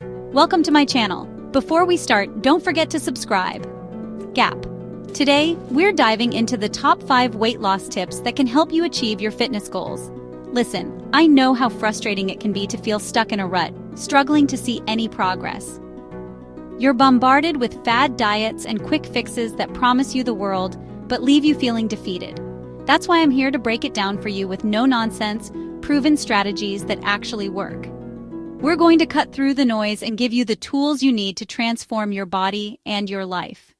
Welcome to my channel. Before we start, don't forget to subscribe. GAP. Today, we're diving into the top 5 weight loss tips that can help you achieve your fitness goals. Listen, I know how frustrating it can be to feel stuck in a rut, struggling to see any progress. You're bombarded with fad diets and quick fixes that promise you the world, but leave you feeling defeated. That's why I'm here to break it down for you with no-nonsense, proven strategies that actually work. We're going to cut through the noise and give you the tools you need to transform your body and your life.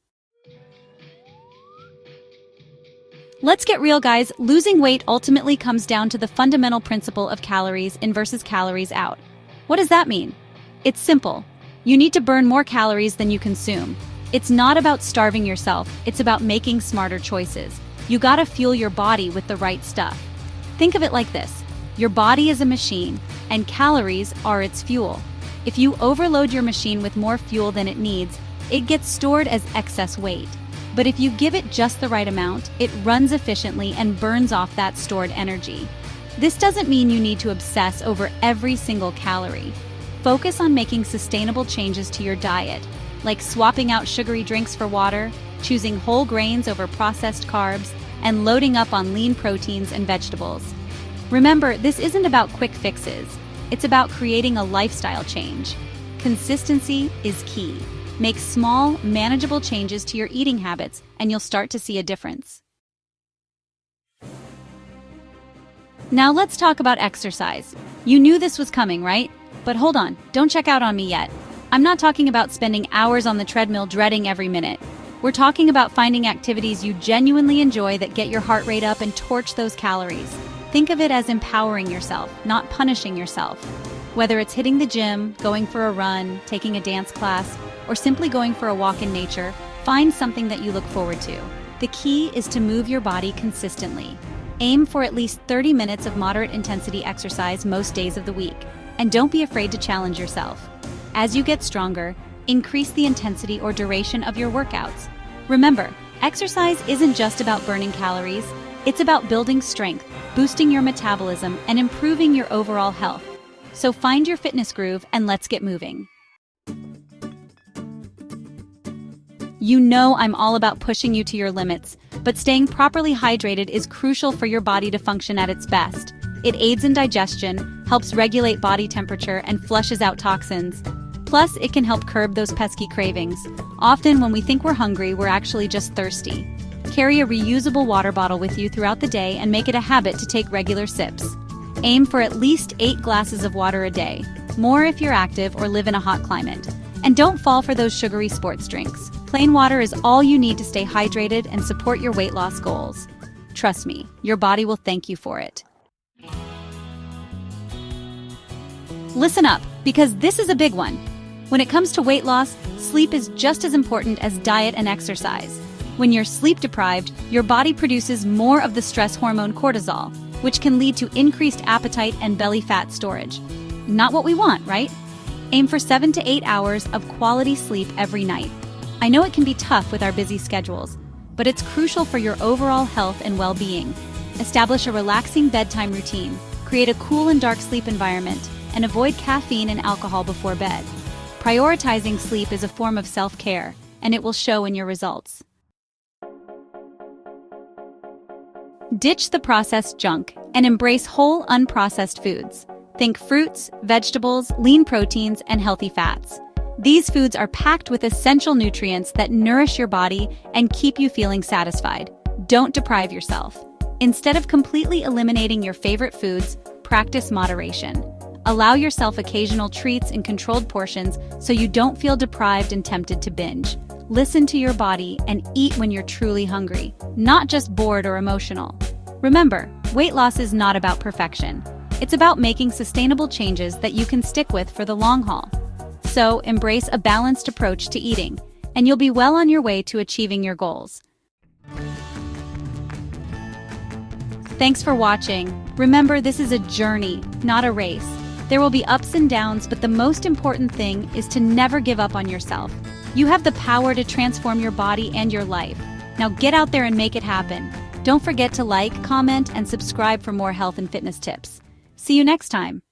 Let's get real, guys. Losing weight ultimately comes down to the fundamental principle of calories in versus calories out. What does that mean? It's simple. You need to burn more calories than you consume. It's not about starving yourself, it's about making smarter choices. You gotta fuel your body with the right stuff. Think of it like this. Your body is a machine, and calories are its fuel. If you overload your machine with more fuel than it needs, it gets stored as excess weight. But if you give it just the right amount, it runs efficiently and burns off that stored energy. This doesn't mean you need to obsess over every single calorie. Focus on making sustainable changes to your diet, like swapping out sugary drinks for water, choosing whole grains over processed carbs, and loading up on lean proteins and vegetables. Remember, this isn't about quick fixes. It's about creating a lifestyle change. Consistency is key. Make small, manageable changes to your eating habits, and you'll start to see a difference. Now let's talk about exercise. You knew this was coming, right? But hold on, don't check out on me yet. I'm not talking about spending hours on the treadmill dreading every minute. We're talking about finding activities you genuinely enjoy that get your heart rate up and torch those calories. Think of it as empowering yourself, not punishing yourself. Whether it's hitting the gym, going for a run, taking a dance class, or simply going for a walk in nature, find something that you look forward to. The key is to move your body consistently. Aim for at least 30 minutes of moderate intensity exercise most days of the week. And don't be afraid to challenge yourself. As you get stronger, increase the intensity or duration of your workouts. Remember, exercise isn't just about burning calories, it's about building strength, boosting your metabolism, and improving your overall health. So find your fitness groove and let's get moving. You know I'm all about pushing you to your limits, but staying properly hydrated is crucial for your body to function at its best. It aids in digestion, helps regulate body temperature, and flushes out toxins. Plus, it can help curb those pesky cravings. Often, when we think we're hungry, we're actually just thirsty. Carry a reusable water bottle with you throughout the day and make it a habit to take regular sips. Aim for at least 8 glasses of water a day, more if you're active or live in a hot climate. And don't fall for those sugary sports drinks. Plain water is all you need to stay hydrated and support your weight loss goals. Trust me, your body will thank you for it. Listen up, because this is a big one. When it comes to weight loss, sleep is just as important as diet and exercise. When you're sleep deprived, your body produces more of the stress hormone cortisol, which can lead to increased appetite and belly fat storage. Not what we want, right? Aim for 7 to 8 hours of quality sleep every night. I know it can be tough with our busy schedules, but it's crucial for your overall health and well-being. Establish a relaxing bedtime routine, create a cool and dark sleep environment, and avoid caffeine and alcohol before bed. Prioritizing sleep is a form of self-care, and it will show in your results. Ditch the processed junk and embrace whole, unprocessed foods. Think fruits, vegetables, lean proteins, and healthy fats. These foods are packed with essential nutrients that nourish your body and keep you feeling satisfied. Don't deprive yourself. Instead of completely eliminating your favorite foods, practice moderation. Allow yourself occasional treats in controlled portions so you don't feel deprived and tempted to binge. Listen to your body and eat when you're truly hungry, not just bored or emotional. Remember, weight loss is not about perfection. It's about making sustainable changes that you can stick with for the long haul. So, embrace a balanced approach to eating, and you'll be well on your way to achieving your goals. Thanks for watching. Remember, this is a journey, not a race. There will be ups and downs, but the most important thing is to never give up on yourself. You have the power to transform your body and your life. Now get out there and make it happen. Don't forget to like, comment, and subscribe for more health and fitness tips. See you next time.